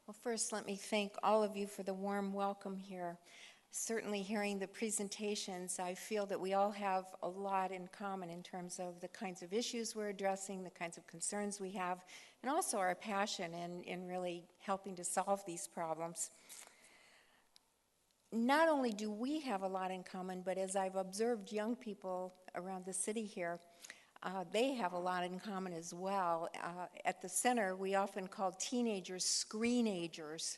Well, first, let me thank all of you for the warm welcome here. Certainly hearing the presentations, I feel that we all have a lot in common in terms of the kinds of issues we're addressing, the kinds of concerns we have, and also our passion in really helping to solve these problems. Not only do we have a lot in common, but as I've observed young people around the city here, they have a lot in common as well. At the center, we often call teenagers screenagers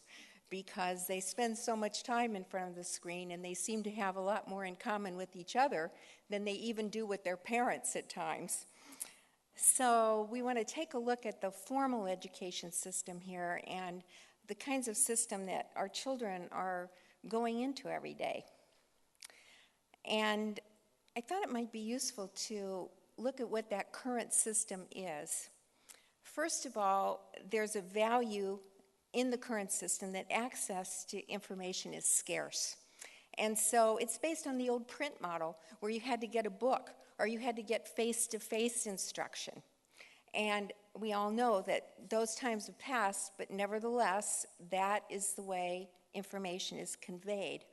because they spend so much time in front of the screen and they seem to have a lot more in common with each other than they even do with their parents at times. So we want to take a look at the formal education system here and the kinds of system that our children are going into every day. And I thought it might be useful to look at what that current system is. First of all, there's a value in the current system that access to information is scarce. And so it's based on the old print model where you had to get a book or you had to get face-to-face instruction. And we all know that those times have passed, but nevertheless, that is the way information is conveyed.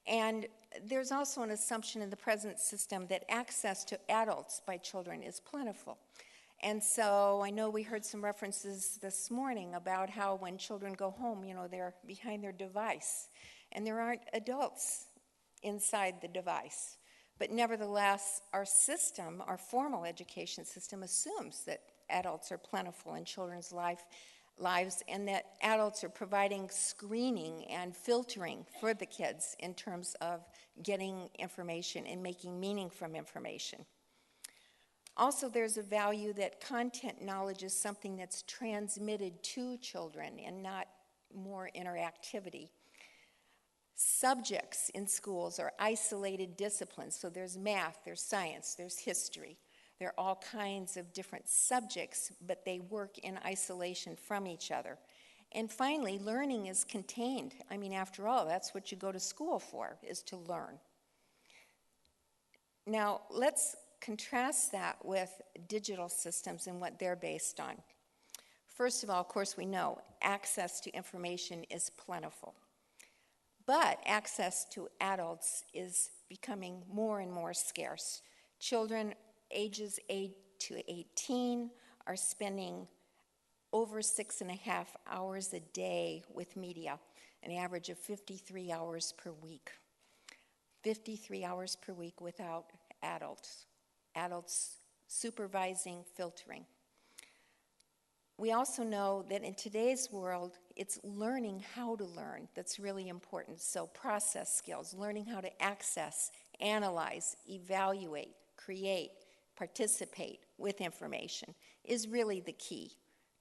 And there's also an assumption in the present system that access to adults by children is plentiful. And so I know we heard some references this morning about how when children go home, they're behind their device. And there aren't adults inside the device. But nevertheless, our system, our formal education system, assumes that adults are plentiful in children's lives and that adults are providing screening and filtering for the kids in terms of getting information and making meaning from information. Also, there's a value that content knowledge is something that's transmitted to children and not more interactivity. Subjects in schools are isolated disciplines, so there's math, there's science, there's history. There are all kinds of different subjects, but they work in isolation from each other. And finally, learning is contained. I mean, after all, that's what you go to school for, is to learn. Now, let's contrast that with digital systems and what they're based on. First of all, of course, we know access to information is plentiful. But access to adults is becoming more and more scarce. Children ages 8 to 18 are spending over 6.5 hours a day with media, an average of 53 hours per week. 53 hours per week without adults supervising, filtering. We also know that in today's world, it's learning how to learn that's really important. So process skills, learning how to access, analyze, evaluate, create, participate with information is really the key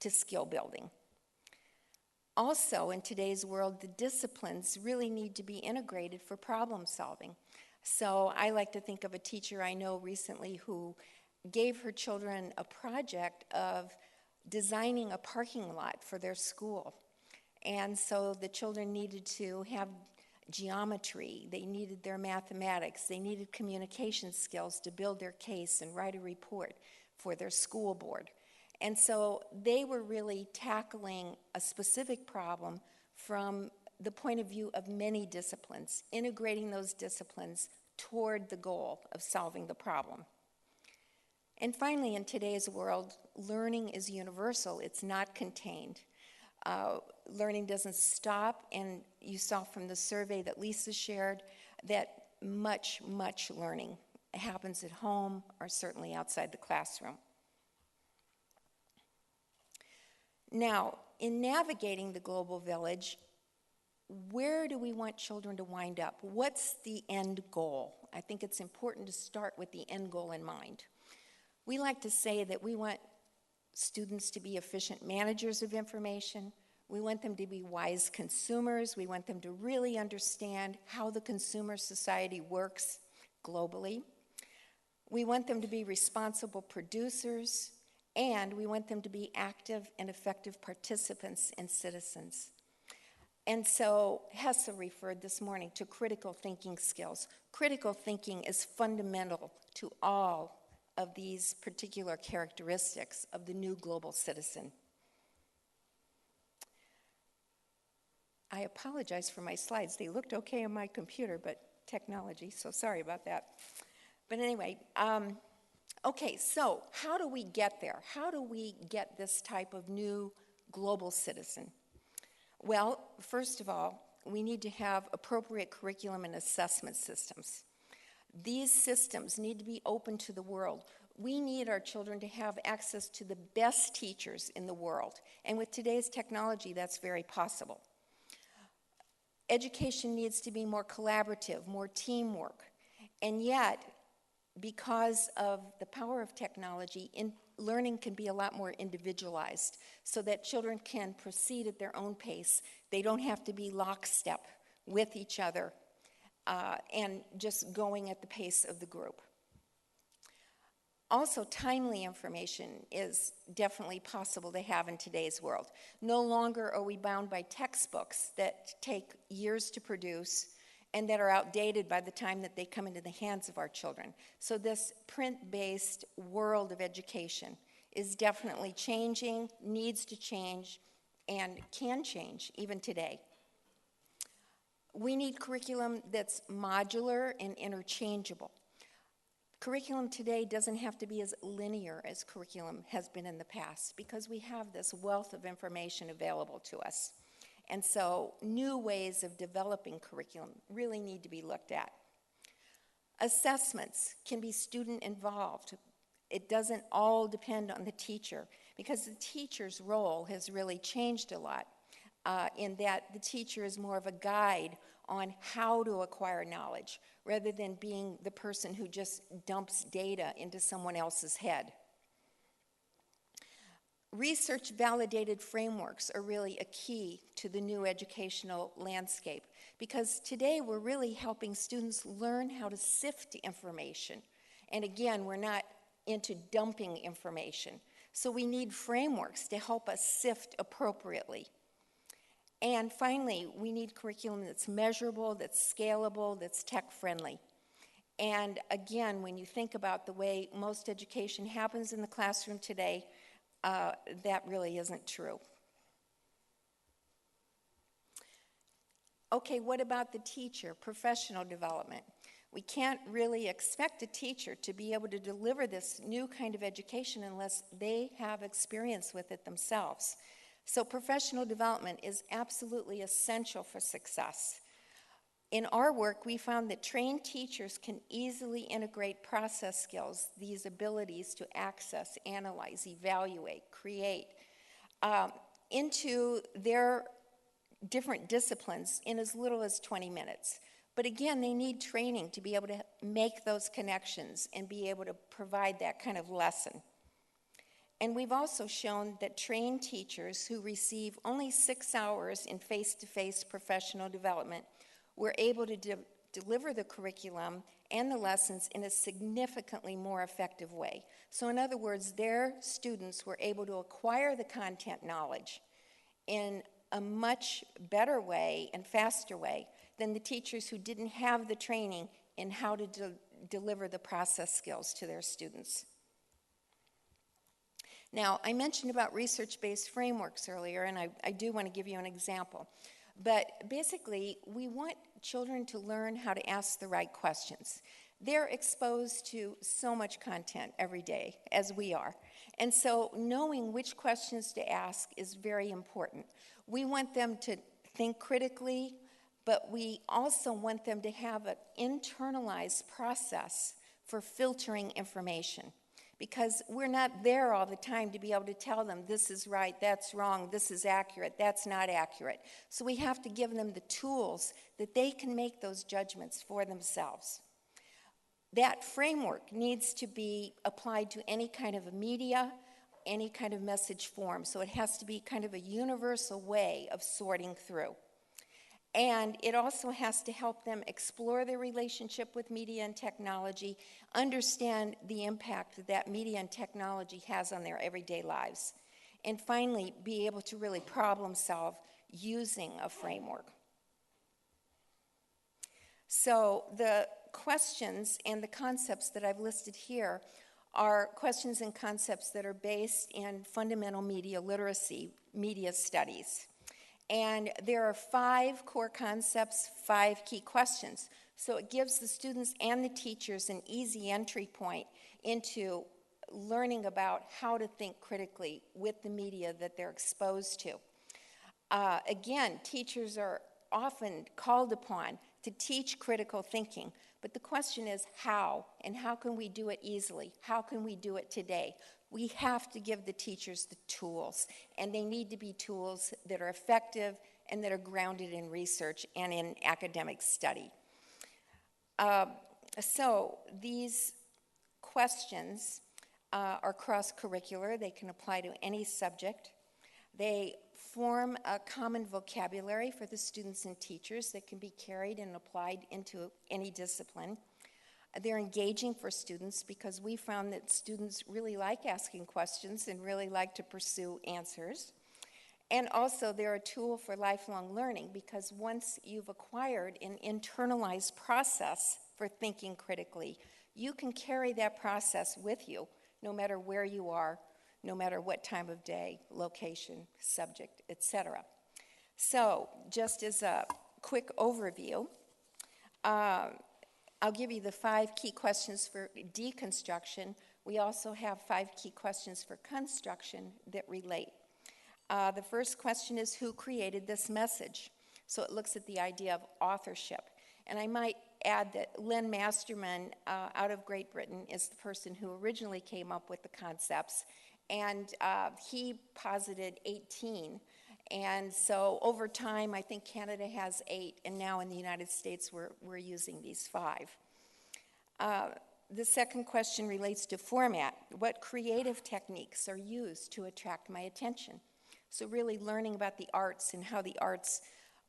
to skill building. Also, in today's world, the disciplines really need to be integrated for problem solving. So I like to think of a teacher I know recently who gave her children a project of designing a parking lot for their school. And so the children needed to have geometry, they needed their mathematics, they needed communication skills to build their case and write a report for their school board. And so they were really tackling a specific problem from the point of view of many disciplines, integrating those disciplines toward the goal of solving the problem. And finally, in today's world, learning is universal. It's not contained. Learning doesn't stop, and you saw from the survey that Lisa shared that much learning happens at home or certainly outside the classroom. Now, in navigating the global village, where do we want children to wind up? What's the end goal? I think it's important to start with the end goal in mind. We like to say that we want students to be efficient managers of information. We want them to be wise consumers. We want them to really understand how the consumer society works globally. We want them to be responsible producers, and we want them to be active and effective participants and citizens. And so Hesse referred this morning to critical thinking skills. Critical thinking is fundamental to all of these particular characteristics of the new global citizen. I apologize for my slides. They looked okay on my computer, but technology, so sorry about that. But anyway, okay, so how do we get there? How do we get this type of new global citizen? Well, first of all, we need to have appropriate curriculum and assessment systems. These systems need to be open to the world. We need our children to have access to the best teachers in the world. And with today's technology, that's very possible. Education needs to be more collaborative, more teamwork. And yet, because of the power of technology, learning can be a lot more individualized so that children can proceed at their own pace. They don't have to be lockstep with each other and just going at the pace of the group. Also, timely information is definitely possible to have in today's world. No longer are we bound by textbooks that take years to produce and that are outdated by the time that they come into the hands of our children. So this print-based world of education is definitely changing, needs to change, and can change even today. We need curriculum that's modular and interchangeable. Curriculum today doesn't have to be as linear as curriculum has been in the past because we have this wealth of information available to us. And so new ways of developing curriculum really need to be looked at. Assessments can be student involved. It doesn't all depend on the teacher because the teacher's role has really changed a lot in that the teacher is more of a guide on how to acquire knowledge rather than being the person who just dumps data into someone else's head. Research-validated frameworks are really a key to the new educational landscape because today we're really helping students learn how to sift information. And again, we're not into dumping information. So we need frameworks to help us sift appropriately. And finally, we need curriculum that's measurable, that's scalable, that's tech-friendly. And again, when you think about the way most education happens in the classroom today, that really isn't true. Okay, what about the teacher? Professional development. We can't really expect a teacher to be able to deliver this new kind of education unless they have experience with it themselves. So professional development is absolutely essential for success. In our work, we found that trained teachers can easily integrate process skills, these abilities to access, analyze, evaluate, create, into their different disciplines in as little as 20 minutes. But again, they need training to be able to make those connections and be able to provide that kind of lesson. And we've also shown that trained teachers who receive only 6 hours in face-to-face professional development were able to deliver the curriculum and the lessons in a significantly more effective way. So in other words, their students were able to acquire the content knowledge in a much better way and faster way than the teachers who didn't have the training in how to deliver the process skills to their students. Now, I mentioned about research-based frameworks earlier, and I do want to give you an example. But basically, we want children to learn how to ask the right questions. They're exposed to so much content every day, as we are. And so knowing which questions to ask is very important. We want them to think critically, but we also want them to have an internalized process for filtering information. Because we're not there all the time to be able to tell them this is right, that's wrong, this is accurate, that's not accurate. So we have to give them the tools that they can make those judgments for themselves. That framework needs to be applied to any kind of a media, any kind of message form. So it has to be kind of a universal way of sorting through. And it also has to help them explore their relationship with media and technology, understand the impact that media and technology has on their everyday lives, and finally, be able to really problem solve using a framework. So the questions and the concepts that I've listed here are questions and concepts that are based in fundamental media literacy, media studies. And there are 5 core concepts, 5 key questions. So it gives the students and the teachers an easy entry point into learning about how to think critically with the media that they're exposed to. Again, teachers are often called upon to teach critical thinking, but the question is how, and how can we do it easily? How can we do it today? We have to give the teachers the tools, and they need to be tools that are effective and that are grounded in research and in academic study. So these questions are cross-curricular. They can apply to any subject. They form a common vocabulary for the students and teachers that can be carried and applied into any discipline. They're engaging for students because we found that students really like asking questions and really like to pursue answers. And also they're a tool for lifelong learning because once you've acquired an internalized process for thinking critically, you can carry that process with you no matter where you are, no matter what time of day, location, subject, etc. So just as a quick overview, I'll give you the 5 key questions for deconstruction. We also have 5 key questions for construction that relate. The first question is, who created this message? So it looks at the idea of authorship. And I might add that Len Masterman out of Great Britain is the person who originally came up with the concepts, and he posited 18. And so over time, I think Canada has 8, and now in the United States, we're using these 5. The second question relates to format. What creative techniques are used to attract my attention? So really learning about the arts and how the arts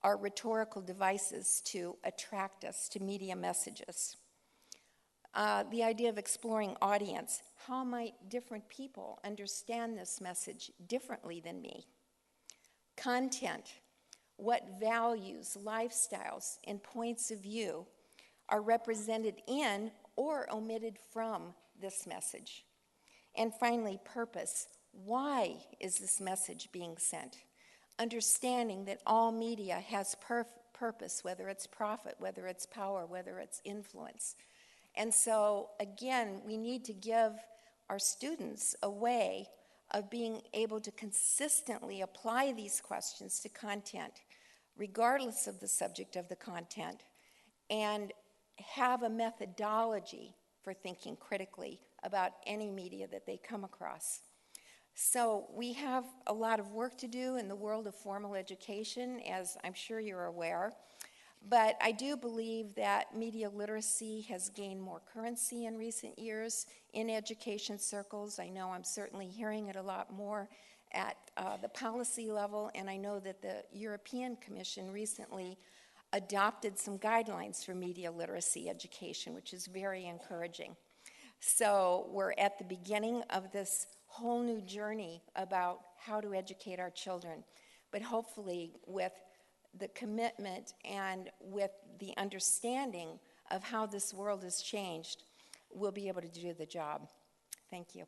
are rhetorical devices to attract us to media messages. The idea of exploring audience. How might different people understand this message differently than me? Content. What values, lifestyles, and points of view are represented in or omitted from this message? And finally, purpose. Why is this message being sent? Understanding that all media has purpose, whether it's profit, whether it's power, whether it's influence. And so, again, we need to give our students a way of being able to consistently apply these questions to content, regardless of the subject of the content, and have a methodology for thinking critically about any media that they come across. So we have a lot of work to do in the world of formal education, as I'm sure you're aware. But I do believe that media literacy has gained more currency in recent years in education circles. I know I'm certainly hearing it a lot more at the policy level, and I know that the European Commission recently adopted some guidelines for media literacy education, which is very encouraging. So we're at the beginning of this whole new journey about how to educate our children, but hopefully with the commitment and with the understanding of how this world has changed, we'll be able to do the job. Thank you.